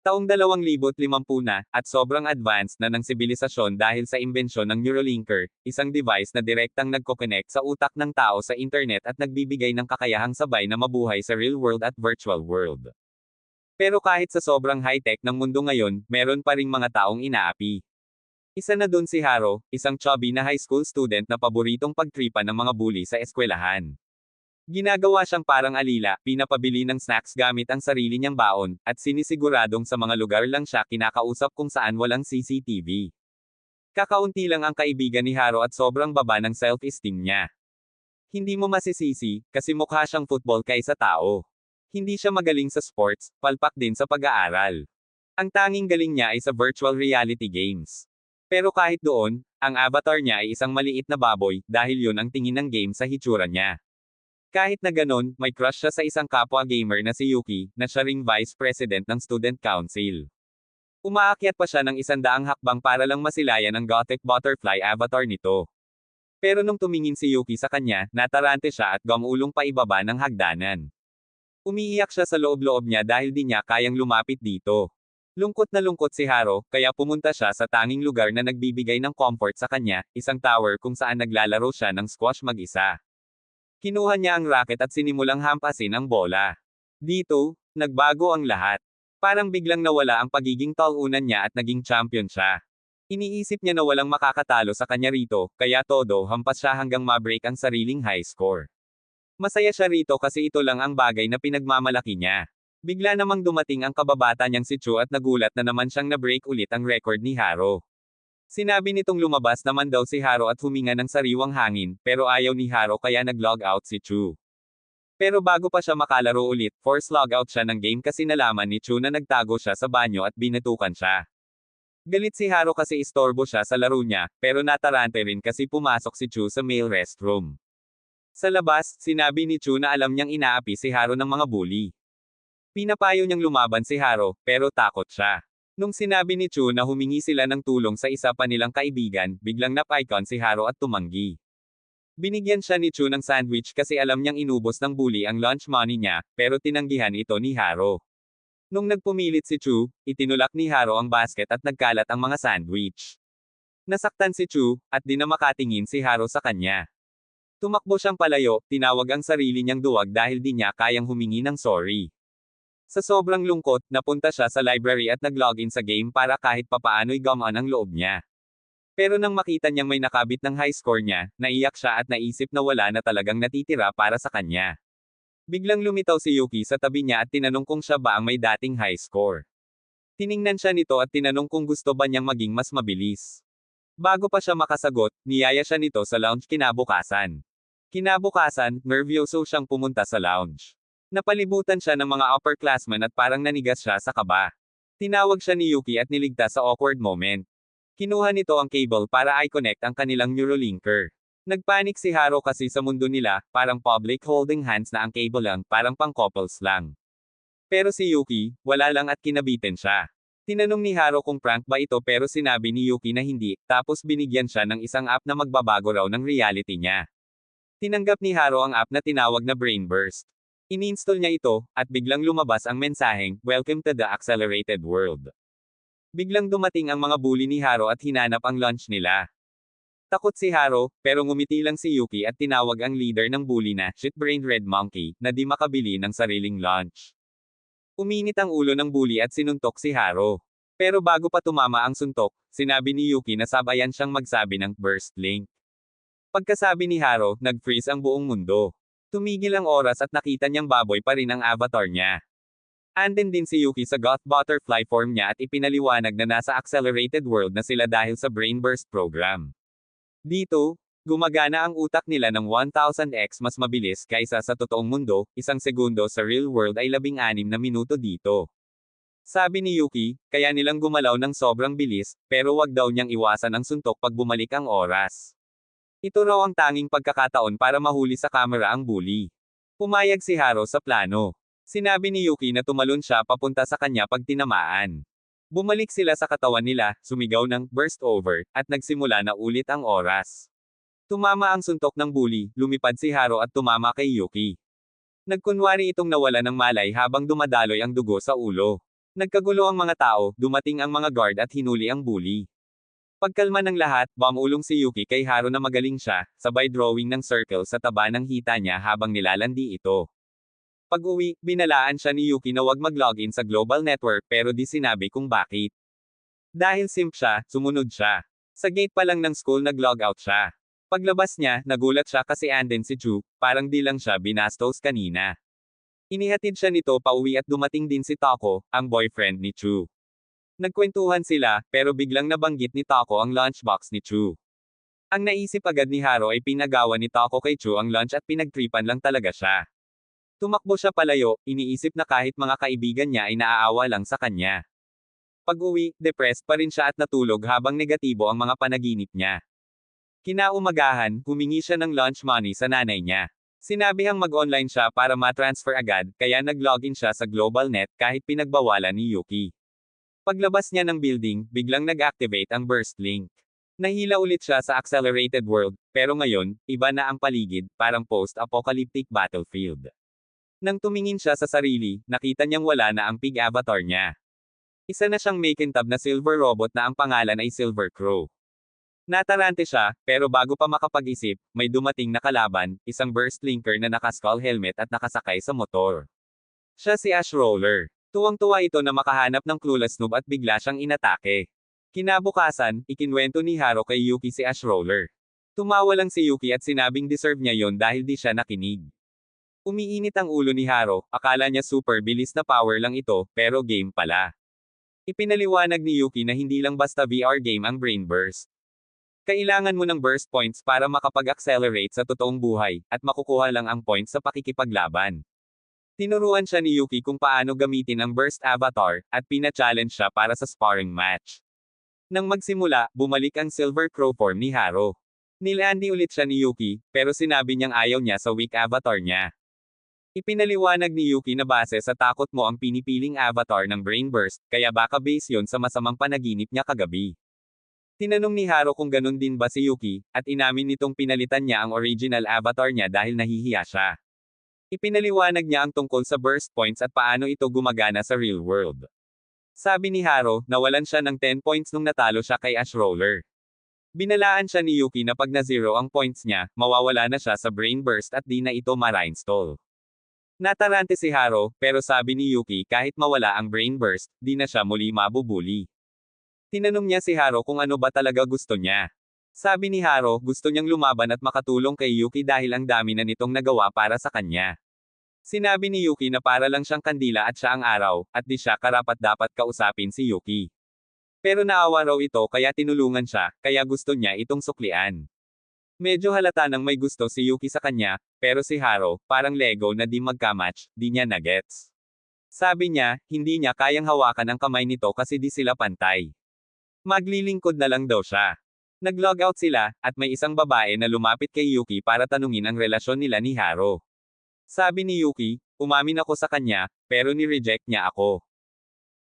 Taong 2050 na, at sobrang advanced na ng sibilisasyon dahil sa imbensyon ng Neuralinker, isang device na direktang nagko-connect sa utak ng tao sa internet at nagbibigay ng kakayahang sabay na mabuhay sa real world at virtual world. Pero kahit sa sobrang high-tech ng mundo ngayon, meron pa ring mga taong inaapi. Isa na dun si Haro, isang chubby na high school student na paboritong pagtripan ng mga bully sa eskwelahan. Ginagawa siyang parang alila, pinapabili ng snacks gamit ang sarili niyang baon, at sinisiguradong sa mga lugar lang siya kinakausap kung saan walang CCTV. Kakaunti lang ang kaibigan ni Haro at sobrang baba ng self-esteem niya. Hindi mo masisisi, kasi mukha siyang football kaysa tao. Hindi siya magaling sa sports, palpak din sa pag-aaral. Ang tanging galing niya ay sa virtual reality games. Pero kahit doon, ang avatar niya ay isang maliit na baboy, dahil yun ang tingin ng game sa hitsura niya. Kahit na ganon, may crush siya sa isang kapwa gamer na si Yuki, na siya ring vice president ng student council. Umaakyat pa siya ng 100 hakbang para lang masilayan ang gothic butterfly avatar nito. Pero nung tumingin si Yuki sa kanya, natarante siya at gumulong pa ibaba ng hagdanan. Umiiyak siya sa loob-loob niya dahil di niya kayang lumapit dito. Lungkot na lungkot si Haro, kaya pumunta siya sa tanging lugar na nagbibigay ng comfort sa kanya, isang tower kung saan naglalaro siya ng squash mag-isa. Kinuha niya ang racket at sinimulang hampasin ang bola. Dito, nagbago ang lahat. Parang biglang nawala ang pagiging talunan niya at naging champion siya. Iniisip niya na walang makakatalo sa kanya rito, kaya todo hampas siya hanggang ma-break ang sariling high score. Masaya siya rito kasi ito lang ang bagay na pinagmamalaki niya. Bigla namang dumating ang kababata niyang si Chu at nagulat na naman siyang na-break ulit ang record ni Haro. Sinabi nitong lumabas naman daw si Haro at huminga ng sariwang hangin, pero ayaw ni Haro kaya nag-log out si Chu. Pero bago pa siya makalaro ulit, force logout siya ng game kasi nalaman ni Chu na nagtago siya sa banyo at binatukan siya. Galit si Haro kasi istorbo siya sa laro niya, pero natarante rin kasi pumasok si Chu sa male restroom. Sa labas, sinabi ni Chu na alam niyang inaapi si Haro ng mga bully. Pinapayo niyang lumaban si Haro, pero takot siya. Nung sinabi ni Chu na humingi sila ng tulong sa isa pa nilang kaibigan, biglang nap-icon si Haro at tumanggi. Binigyan siya ni Chu ng sandwich kasi alam niyang inubos ng bully ang lunch money niya, pero tinanggihan ito ni Haro. Nung nagpumilit si Chu, itinulak ni Haro ang basket at nagkalat ang mga sandwich. Nasaktan si Chu, at di na makatingin si Haro sa kanya. Tumakbo siyang palayo, tinawag ang sarili niyang duwag dahil di niya kayang humingi ng sorry. Sa sobrang lungkot, napunta siya sa library at nag-login sa game para kahit papaano'y gumaan ang loob niya. Pero nang makita niyang may nakabit ng high score niya, naiyak siya at naisip na wala na talagang natitira para sa kanya. Biglang lumitaw si Yuki sa tabi niya at tinanong kung siya ba ang may dating high score. Tiningnan siya nito at tinanong kung gusto ba niyang maging mas mabilis. Bago pa siya makasagot, niyaya siya nito sa lounge kinabukasan. Kinabukasan, nervyoso siyang pumunta sa lounge. Napalibutan siya ng mga upperclassmen at parang nanigas siya sa kaba. Tinawag siya ni Yuki at niligtas sa awkward moment. Kinuha nito ang cable para i-connect ang kanilang Neuralinker. Nagpanik si Haro kasi sa mundo nila, parang public holding hands na ang cable lang, parang pang-couples lang. Pero si Yuki, wala lang at kinabitin siya. Tinanong ni Haro kung prank ba ito pero sinabi ni Yuki na hindi, tapos binigyan siya ng isang app na magbabago raw ng reality niya. Tinanggap ni Haro ang app na tinawag na Brainburst. Ini-install niya ito, at biglang lumabas ang mensaheng, "Welcome to the accelerated world." Biglang dumating ang mga bully ni Haro at hinanap ang lunch nila. Takot si Haro, pero ngumiti lang si Yuki at tinawag ang leader ng bully na, shit-brained red monkey, na di makabili ng sariling lunch. Uminit ang ulo ng bully at sinuntok si Haro. Pero bago pa tumama ang suntok, sinabi ni Yuki na sabayan siyang magsabi ng, burst link. Pagkasabi ni Haro, nag-freeze ang buong mundo. Tumigil ang oras at nakita niyang baboy pa rin ang avatar niya. Andin din si Yuki sa goth butterfly form niya at ipinaliwanag na nasa accelerated world na sila dahil sa Brainburst program. Dito, gumagana ang utak nila ng 1000x mas mabilis kaysa sa totoong mundo, 1 segundo sa real world ay 16 na minuto dito. Sabi ni Yuki, kaya nilang gumalaw ng sobrang bilis, pero wag daw niyang iwasan ang suntok pag bumalik ang oras. Ito raw ang tanging pagkakataon para mahuli sa kamera ang bully. Pumayag si Haro sa plano. Sinabi ni Yuki na tumalon siya papunta sa kanya pag tinamaan. Bumalik sila sa katawan nila, sumigaw ng burst over, at nagsimula na ulit ang oras. Tumama ang suntok ng bully, lumipad si Haro at tumama kay Yuki. Nagkunwari itong nawala ng malay habang dumadaloy ang dugo sa ulo. Nagkagulo ang mga tao, dumating ang mga guard at hinuli ang bully. Pagkalma ng lahat, bumulong si Yuki kay Haro na magaling siya, sabay drawing ng circle sa taba ng hita niya habang nilalandi ito. Pag-uwi, binalaan siya ni Yuki na wag mag-login sa global network pero di sinabi kung bakit. Dahil simp siya, sumunod siya. Sa gate pa lang ng school nag-log out siya. Paglabas niya, nagulat siya kasi andin si Chu, parang di lang siya binastos kanina. Inihatid siya nito pauwi at dumating din si Tako, ang boyfriend ni Chu. Nagkwentuhan sila, pero biglang nabanggit ni Tako ang lunchbox ni Chu. Ang naisip agad ni Haro ay pinagawa ni Tako kay Chu ang lunch at pinagtripan lang talaga siya. Tumakbo siya palayo, iniisip na kahit mga kaibigan niya ay naaawa lang sa kanya. Pag-uwi, depressed pa rin siya at natulog habang negatibo ang mga panaginip niya. Kinaumagahan, humingi siya ng lunch money sa nanay niya. Sinabihang mag-online siya para ma-transfer agad, kaya nag-login siya sa GlobalNet kahit pinagbawalan ni Yuki. Paglabas niya ng building, biglang nag-activate ang burst link. Nahila ulit siya sa accelerated world, pero ngayon, iba na ang paligid, parang post-apocalyptic battlefield. Nang tumingin siya sa sarili, nakita niyang wala na ang pig avatar niya. Isa na siyang makintab na silver robot na ang pangalan ay Silver Crow. Natarante siya, pero bago pa makapag-isip, may dumating na kalaban, isang burst linker na naka-skull helmet at nakasakay sa motor. Siya si Ash Roller. Tuwang-tuwa ito na makahanap ng clueless noob at bigla siyang inatake. Kinabukasan, ikinwento ni Haro kay Yuki si Ash Roller. Tumawa lang si Yuki at sinabing deserve niya yon dahil di siya nakinig. Umiinit ang ulo ni Haro, akala niya super bilis na power lang ito, pero game pala. Ipinaliwanag ni Yuki na hindi lang basta VR game ang brain burst. Kailangan mo ng burst points para makapag-accelerate sa totoong buhay, at makukuha lang ang points sa pakikipaglaban. Tinuruan siya ni Yuki kung paano gamitin ang burst avatar, at pina-challenge siya para sa sparring match. Nang magsimula, bumalik ang Silver Crow form ni Haro. Nilandi ulit siya ni Yuki, pero sinabi niyang ayaw niya sa weak avatar niya. Ipinaliwanag ni Yuki na base sa takot mo ang pinipiling avatar ng brain burst, kaya baka base yon sa masamang panaginip niya kagabi. Tinanong ni Haro kung ganun din ba si Yuki, at inamin nitong pinalitan niya ang original avatar niya dahil nahihiya siya. Ipinaliwanag niya ang tungkol sa burst points at paano ito gumagana sa real world. Sabi ni Haro, nawalan siya ng 10 points nung natalo siya kay Ash Roller. Binalaan siya ni Yuki na pag na-zero ang points niya, mawawala na siya sa brain burst at di na ito ma-reinstall. Natarante si Haro, pero sabi ni Yuki kahit mawala ang brain burst, di na siya muli mabubuli. Tinanong niya si Haro kung ano ba talaga gusto niya. Sabi ni Haro, gusto niyang lumaban at makatulong kay Yuki dahil ang dami na nitong nagawa para sa kanya. Sinabi ni Yuki na para lang siyang kandila at siya ang araw, at di siya karapat-dapat kausapin si Yuki. Pero naawa raw ito kaya tinulungan siya, kaya gusto niya itong suklian. Medyo halata nang may gusto si Yuki sa kanya, pero si Haro, parang Lego na di magkamatch, di niya na-gets. Sabi niya, hindi niya kayang hawakan ang kamay nito kasi di sila pantay. Maglilingkod na lang daw siya. Nag-logout sila, at may isang babae na lumapit kay Yuki para tanungin ang relasyon nila ni Haro. Sabi ni Yuki, umamin ako sa kanya, pero ni-reject niya ako.